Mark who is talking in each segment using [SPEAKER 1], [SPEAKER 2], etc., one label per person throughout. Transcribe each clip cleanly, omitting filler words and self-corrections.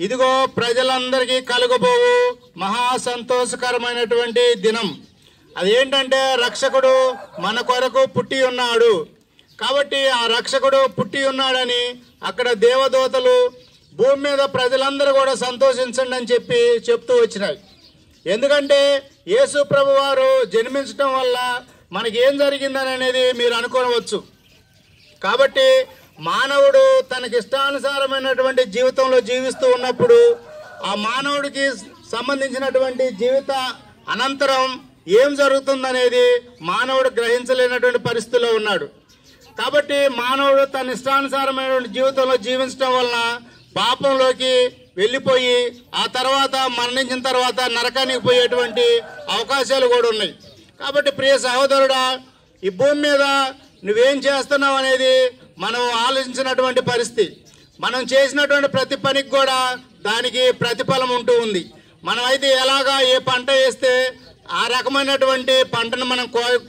[SPEAKER 1] ఇదిగో ప్రజలందరికీ కలుగబోవు మహా సంతోషకరమైనటువంటి దినం. అదేంటంటే రక్షకుడు మన కొరకు పుట్టి ఉన్నాడు. కాబట్టి ఆ రక్షకుడు పుట్టి ఉన్నాడని అక్కడ దేవదూతలు భూమి మీద ప్రజలందరూ కూడా సంతోషించండి అని చెప్తూ వచ్చినాయి. ఎందుకంటే యేసు ప్రభు వారు జన్మించడం వల్ల మనకి ఏం జరిగిందని అనేది మీరు అనుకోవచ్చు. కాబట్టి మానవుడు తనకి ఇష్టానుసారమైనటువంటి జీవితంలో జీవిస్తూ ఉన్నప్పుడు ఆ మానవుడికి సంబంధించినటువంటి జీవిత అనంతరం ఏం జరుగుతుందనేది మానవుడు గ్రహించలేనటువంటి పరిస్థితిలో ఉన్నాడు. కాబట్టి మానవుడు తన ఇష్టానుసారమైనటువంటి జీవితంలో జీవించడం వలన పాపంలోకి వెళ్ళిపోయి ఆ తర్వాత మరణించిన తర్వాత నరకానికి పోయేటువంటి అవకాశాలు కూడా ఉన్నాయి. కాబట్టి ప్రియ సహోదరుడా, ఈ భూమి మీద నువ్వేం చేస్తున్నావు అనేది మనం ఆలోచించినటువంటి పరిస్థితి. మనం చేసినటువంటి ప్రతి పనికి కూడా దానికి ప్రతిఫలం ఉంటూ ఉంది. మనమైతే ఎలాగా ఏ పంట వేస్తే ఆ రకమైనటువంటి పంటను మనం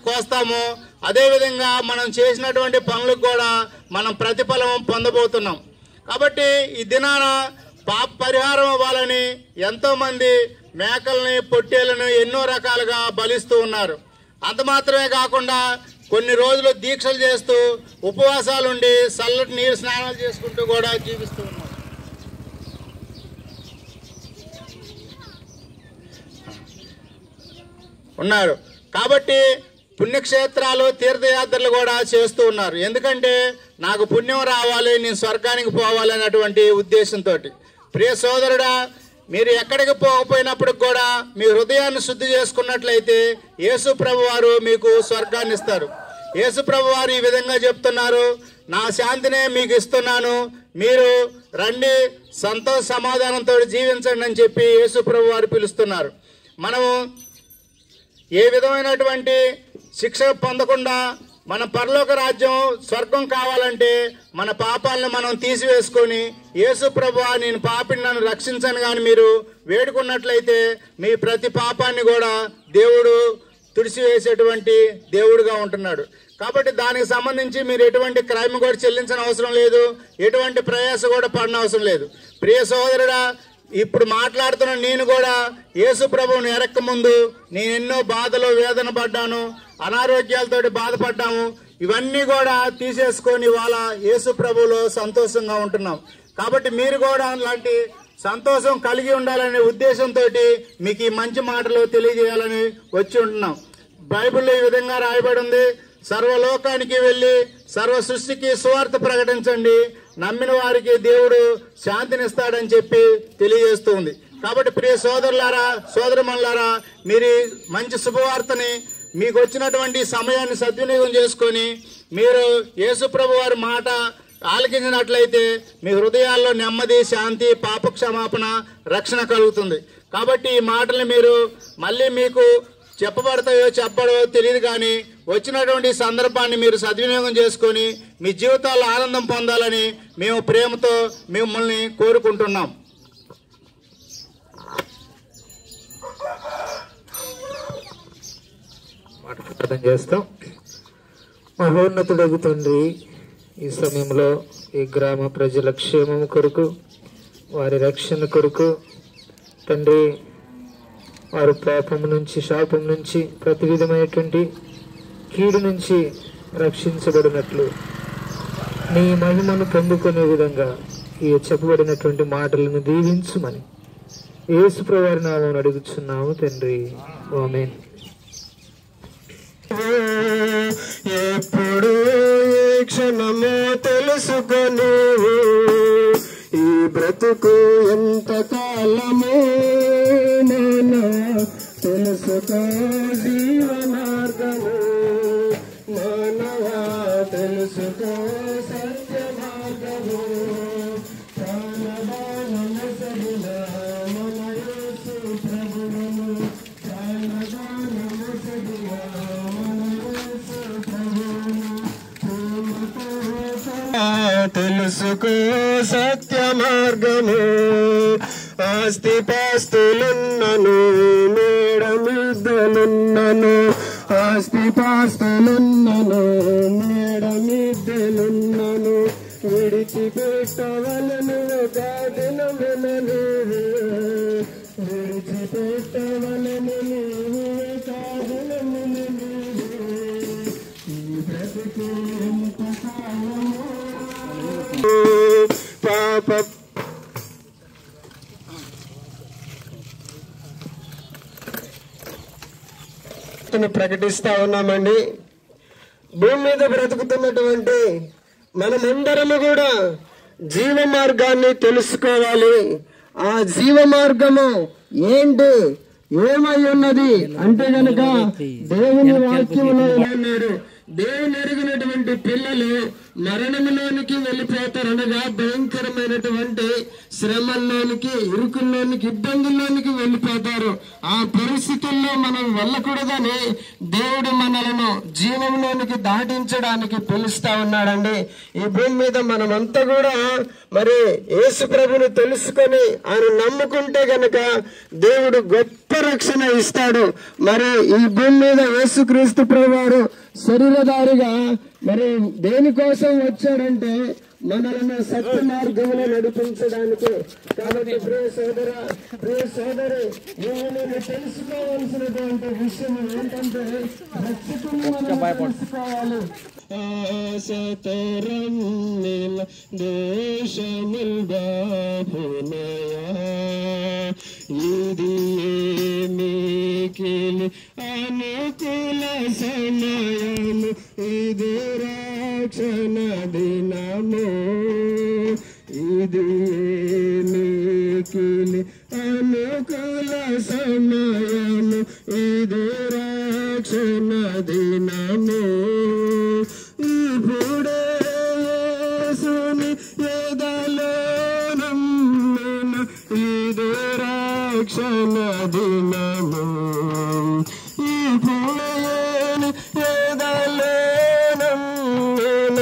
[SPEAKER 1] కోస్తామో అదేవిధంగా మనం చేసినటువంటి పనులకు కూడా మనం ప్రతిఫలం పొందబోతున్నాం. కాబట్టి ఈ దినాన పాప పరిహారం అవ్వాలని ఎంతోమంది మేకల్ని పొట్టేలను ఎన్నో రకాలుగా బలిస్తూ ఉన్నారు. అంత మాత్రమే కాకుండా కొన్ని రోజులు దీక్షలు చేస్తూ ఉపవాసాలుండి చల్లటి నీరు స్నానాలు చేసుకుంటూ కూడా జీవిస్తూ ఉన్నారు. కాబట్టి పుణ్యక్షేత్రాలు తీర్థయాత్రలు కూడా చేస్తూ ఉన్నారు. ఎందుకంటే నాకు పుణ్యం రావాలి, నేను స్వర్గానికి పోవాలి అనేటువంటి ఉద్దేశంతో. ప్రియ సోదరుడా, మీరు ఎక్కడికి పోకపోయినప్పటికి కూడా మీ హృదయాన్ని శుద్ధి చేసుకున్నట్లయితే యేసు ప్రభు వారు మీకు స్వర్గాన్ని ఇస్తారు. యేసు ప్రభు వారు ఈ విధంగా చెప్తున్నారు, నా శాంతినే మీకు ఇస్తున్నాను, మీరు రండి సంతోష సమాధానంతో జీవించండి అని చెప్పి యేసు ప్రభు వారు పిలుస్తున్నారు. మనము ఏ విధమైనటువంటి శిక్ష పొందకుండా మన పరలోక రాజ్యం స్వర్గం కావాలంటే మన పాపాలను మనం తీసివేసుకొని యేసు ప్రభువా నేను పాపిని నన్ను రక్షించను కానీ మీరు వేడుకున్నట్లయితే మీ ప్రతి పాపాన్ని కూడా దేవుడు తుడిసివేసేటువంటి దేవుడుగా ఉంటున్నాడు. కాబట్టి దానికి సంబంధించి మీరు ఎటువంటి క్రైమ్ కూడా చెల్లించిన అవసరం లేదు, ఎటువంటి ప్రయాస కూడా పడిన అవసరం లేదు. ప్రియ సోదరుడా, ఇప్పుడు మాట్లాడుతున్న నేను కూడా యేసు ప్రభువుని ఎరక్క ముందు నేను ఎన్నో బాధలు వేదన పడ్డాను, అనారోగ్యాలతోటి బాధపడ్డాము. ఇవన్నీ కూడా తీసేసుకొని ఇవాళ యేసు ప్రభువులో సంతోషంగా ఉంటున్నాం. కాబట్టి మీరు కూడా అలాంటి సంతోషం కలిగి ఉండాలనే ఉద్దేశంతో మీకు ఈ మంచి మాటలు తెలియజేయాలని వచ్చి ఉంటున్నాం. బైబిల్లో ఈ విధంగా రాయబడి ఉంది, సర్వలోకానికి వెళ్ళి సర్వ సృష్టికి సువార్త ప్రకటించండి, నమ్మిన వారికి దేవుడు శాంతినిస్తాడని చెప్పి తెలియజేస్తూ ఉంది. కాబట్టి ప్రియ సోదరులారా, సోదరమణులారా, మీరు మంచి శుభవార్తని మీకు వచ్చినటువంటి సమయాన్ని సద్వినియోగం చేసుకొని మీరు యేసు ప్రభు వారి మాట ఆలకించినట్లయితే మీ హృదయాల్లో నెమ్మది, శాంతి, పాప క్షమాపణ, రక్షణ కలుగుతుంది. కాబట్టి ఈ మాటల్ని మీరు మళ్ళీ మీకు చెప్పబడతాయో చెప్పడో తెలియదు, కానీ వచ్చినటువంటి సందర్భాన్ని మీరు సద్వినియోగం చేసుకొని మీ జీవితాల్లో ఆనందం పొందాలని మేము ప్రేమతో మిమ్మల్ని కోరుకుంటున్నాం.
[SPEAKER 2] ప్రార్థన చేస్తాం. మహోన్నతుడగు తండ్రి, ఈ సమయంలో ఈ గ్రామ ప్రజల క్షేమం కొరకు, వారి రక్షణ కొరకు తండ్రి, వారు పాపం నుంచి, శాపం నుంచి, ప్రతి విధమైనటువంటి కీడు నుంచి రక్షించబడినట్లు నీ మహిమను పొందుకునే విధంగా ఈ చెప్పబడినటువంటి మాటలను దీవించుమని యేసు ప్రభువారి నామమున అడుగుచున్నాము తండ్రి, ఆమేన్.
[SPEAKER 3] ఎప్పుడు ఏ క్షణమో తెలుసుకొని ఈ బ్రతుకు ఎంత కాలమో నానా తెలుసుకో జీవనార్గము మానవా తెలుసుకో సత్య మార్గము ప్రాణదానము సగిన మన యేసు ప్రభువును ప్రాణదానము సగిన మన యేసు ప్రభువును తెలుసుకో సత్య మార్గము ఆస్తి పాస్తులున్నను మేడమిద్దలున్నను ఆస్తి పాస్తులున్నను మేడమిద్దలున్నను విడిచిపెట్టవలను ఒక దినమున నీవు, విడిచిపెట్టవలను నీవు ఒక దినమున నీవు. ఈ బ్రతుకు ఎంతకాలమో పాప ప్రకటిస్తా ఉన్నామండి. భూమి మీద బ్రతుకుతున్నటువంటి మనమందరము కూడా జీవ మార్గాన్ని తెలుసుకోవాలి. ఆ జీవ మార్గము ఏంటి, ఏమై ఉన్నది అంటే గనక దేవుని వాక్యంలో అన్నారు, దేవుని ఎరిగినటువంటి పిల్లలు మరణంలోనికి వెళ్ళిపోతారనగా భయంకరమైనటువంటి శ్రమల్లోనికి, ఇరుకుల్లోనికి, ఇబ్బందుల్లోనికి వెళ్ళిపోతారు. ఆ పరిస్థితుల్లో మనం వెళ్ళకూడదని దేవుడు మనలను జీవంలోనికి దాటించడానికి పిలుస్తా ఉన్నాడండి. ఈ భూమి మీద మనమంతా కూడా మరి యేసు ప్రభుని తెలుసుకొని ఆయన నమ్ముకుంటే గనక దేవుడు గొప్ప రక్షణ ఇస్తాడు. మరి ఈ భూమి మీద యేసుక్రీస్తు ప్రభువారు శరీరధారిగా మరి దేనికోసం వచ్చాడంటే మనల్ని సత్య మార్గంలో నడిపించడానికి. కాబట్టి ప్రియ సోదర, ప్రియ సోదరి, నేను తెలుసుకోవాల్సినటువంటి విషయం ఏంటంటే రక్షకుని మనం తెలుసుకోవాలి. ఇది అనుకూల సమయము, ఇది రక్షణ దినము, ఇది మికిలి అనుకూల సమయము, ఇది రక్షణ దినము. ఇప్పుడే యేసుని ఎదలో నమ్మిన, ఇది రక్షణ దినము. ఇప్పుడే ఎదలో నమ్మిన,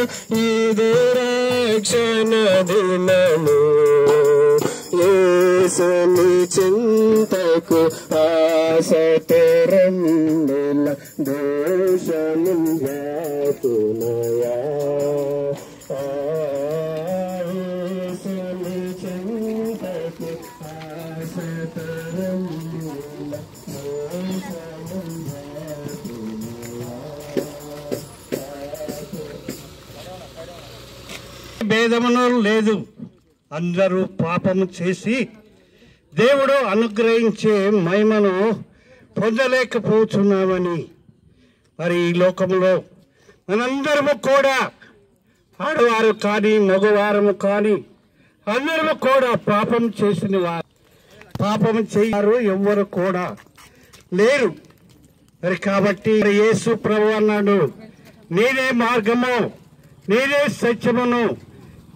[SPEAKER 3] ఇది రక్షణ దినము. యేసుని చింతకు ఆశతో రండిల, దోషము జాతునయా. యేసుని చింతకు ఆశతో రండిల, దోషము
[SPEAKER 4] భేదమును లేదు, అందరూ పాపము చేసి దేవుడు అనుగ్రహించే మహిమను పొందలేకపోతున్నామని. మరి ఈ లోకంలో మనందరము కూడా ఆడవారు కానీ మగవారము కానీ అందరము కూడా పాపం చేసిన వారు, పాపం చేయరు ఎవ్వరు కూడా లేరు. మరి కాబట్టి యేసు ప్రభు అన్నాడు, నేనే మార్గము, నేనే సత్యమును,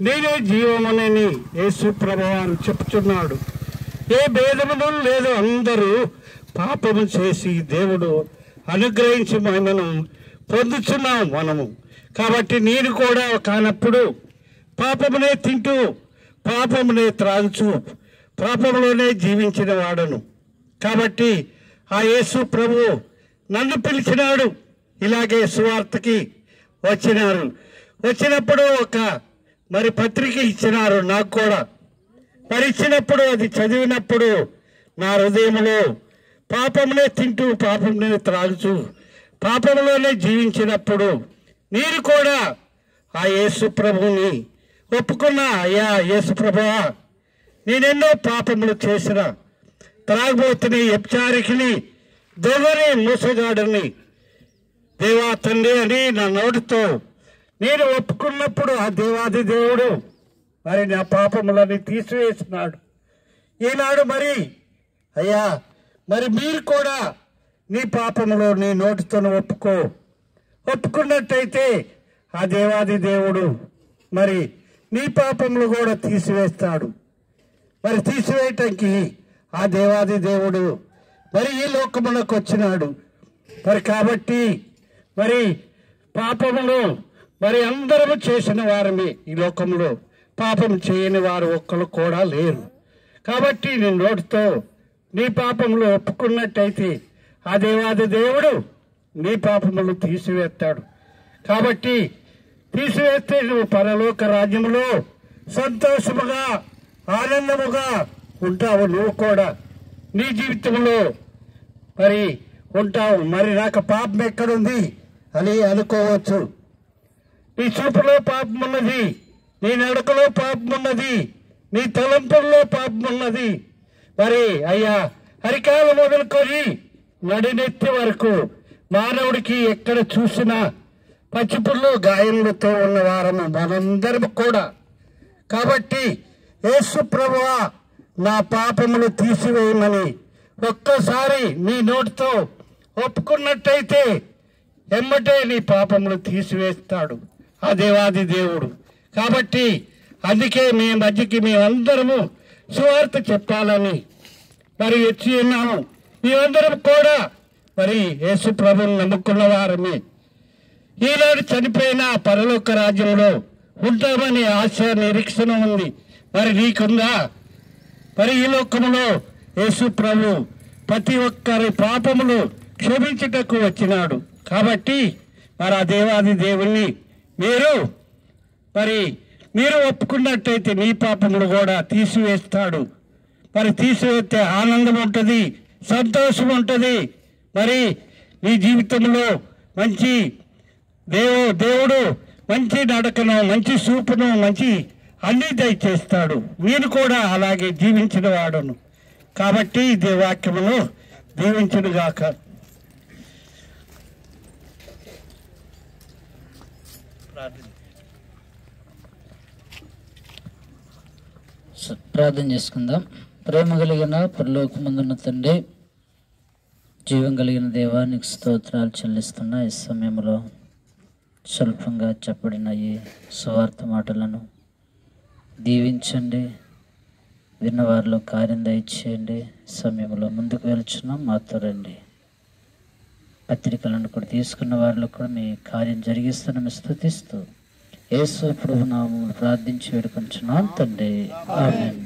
[SPEAKER 4] నేనే జీవమనని యేసు ప్రభువారు చెప్తున్నాడు. ఏ భేదమును లేదు, అందరూ పాపము చేసి దేవుడు అనుగ్రహించి మహిమను పొందుతున్నాం మనము. కాబట్టి నేను కూడా కానప్పుడు పాపమునే తింటూ, పాపమునే త్రాగుచు, పాపములోనే జీవించిన వాడను. కాబట్టి ఆ యేసు ప్రభు నన్ను పిలిచినాడు, ఇలాగే సువార్తకి వచ్చినప్పుడు ఒక మరి పత్రిక ఇచ్చినారు నాకు కూడా. మరి ఇచ్చినప్పుడు అది చదివినప్పుడు నా హృదయంలో పాపమునే తింటూ, పాపమునే త్రాగుచు, పాపములోనే జీవించినప్పుడు నేను కూడా ఆ యేసు ప్రభుని ఒప్పుకున్నా. అయ్యా యేసు ప్రభువా, నేనెన్నో పాపములు చేసిన, త్రాగబోతుని, వ్యభిచారికిని, దొంగని, మోసగాడని, దేవా తండ్రి అని నా నోటితో నేను ఒప్పుకున్నప్పుడు ఆ దేవాది దేవుడు మరి నా పాపములని తీసివేసినాడు. ఈనాడు మరి అయ్యా, మరి మీరు కూడా నీ పాపములో నీ నోటితో ఒప్పుకున్నట్టయితే ఆ దేవాది దేవుడు మరి నీ పాపములు కూడా తీసివేస్తాడు. మరి తీసివేయటానికి ఆ దేవాది దేవుడు మరి ఈ లోకములకు వచ్చినాడు. మరి కాబట్టి మరి పాపములు మరి అందరము చేసిన వారమే. ఈ లోకంలో పాపం చేయని వారు ఒక్కరు కూడా లేరు. కాబట్టి నీ నోటితో నీ పాపములు ఒప్పుకున్నట్టయితే ఆ దేవాది దేవుడు నీ పాపములు తీసివేస్తాడు. కాబట్టి తీసివేస్తే నువ్వు పరలోక రాజ్యంలో సంతోషముగా ఆనందముగా ఉంటావు. నువ్వు కూడా నీ జీవితంలో మరి ఉంటావు. మరి నాకు పాపం ఎక్కడుంది అని అనుకోవచ్చు. నీ చూపులో పాపం ఉన్నది, నీ నడకలో పాపం ఉన్నది, నీ తలంపుల్లో పాపం ఉన్నది. మరి అయ్యా, అరికాలు మొదలుకొని నడినెత్తి వరకు మానవుడికి ఎక్కడ చూసినా పచ్చిపుల్లో గాయములతో ఉన్న వారము మనందరం కూడా. కాబట్టి యేసు ప్రభువా, నా పాపములు తీసివేయమని ఒక్కసారి నీ నోటితో ఒప్పుకున్నట్టయితే ఎమ్మటే నీ పాపములు తీసివేస్తాడు ఆ దేవాది దేవుడు. కాబట్టి అందుకే మీ మధ్యకి మేమందరము సువార్త చెప్పాలని మరి వచ్చి ఉన్నాము. మేమందరం కూడా మరి యేసు ప్రభువుని నమ్ముకున్న వారమే. ఈనాడు చనిపోయిన పరలోక రాజ్యంలో ఉంటామని ఆశ నిరీక్షణ ఉంది. మరి నీకుందా? మరి ఈ లోకంలో యేసు ప్రభు ప్రతి ఒక్కరి పాపములు క్షమించుటకు వచ్చినాడు. కాబట్టి మరి ఆ దేవాది దేవుణ్ణి మీరు ఒప్పుకున్నట్టయితే మీ పాపములు కూడా తీసివేస్తాడు. మరి తీసివేస్తే ఆనందం ఉంటుంది, సంతోషం ఉంటుంది. మరి నీ జీవితంలో మంచి దేవుడు మంచి నడకను, మంచి చూపును, మంచి అన్ని దయచేస్తాడు. నేను కూడా అలాగే జీవించిన వాడును. కాబట్టి దేవాక్యమును దీవించునుగాక.
[SPEAKER 5] ప్రార్థన చేసుకుందాం. ప్రేమ కలిగిన పరలోకమందున్న తండ్రి, జీవం కలిగిన దేవానికి స్తోత్రాలు చెల్లిస్తున్నా. ఈ సమయంలో స్వల్పంగా చెప్పబడిన ఈ సువార్త మాటలను దీవించండి, విన్నవారిలో కార్యం దయచేయండి. సమయంలో ముందుకు వెళ్తున్నాం, మాతో రండి. పత్రికలను కూడా తీసుకున్న వారిలో కూడా మీ కార్యం జరిగిస్తున్నాము స్తుతిస్తూ యేసు ప్రభువు నామమున ప్రార్థించి వేడుకొంచున్నాం తండ్రి. ఆమేన్.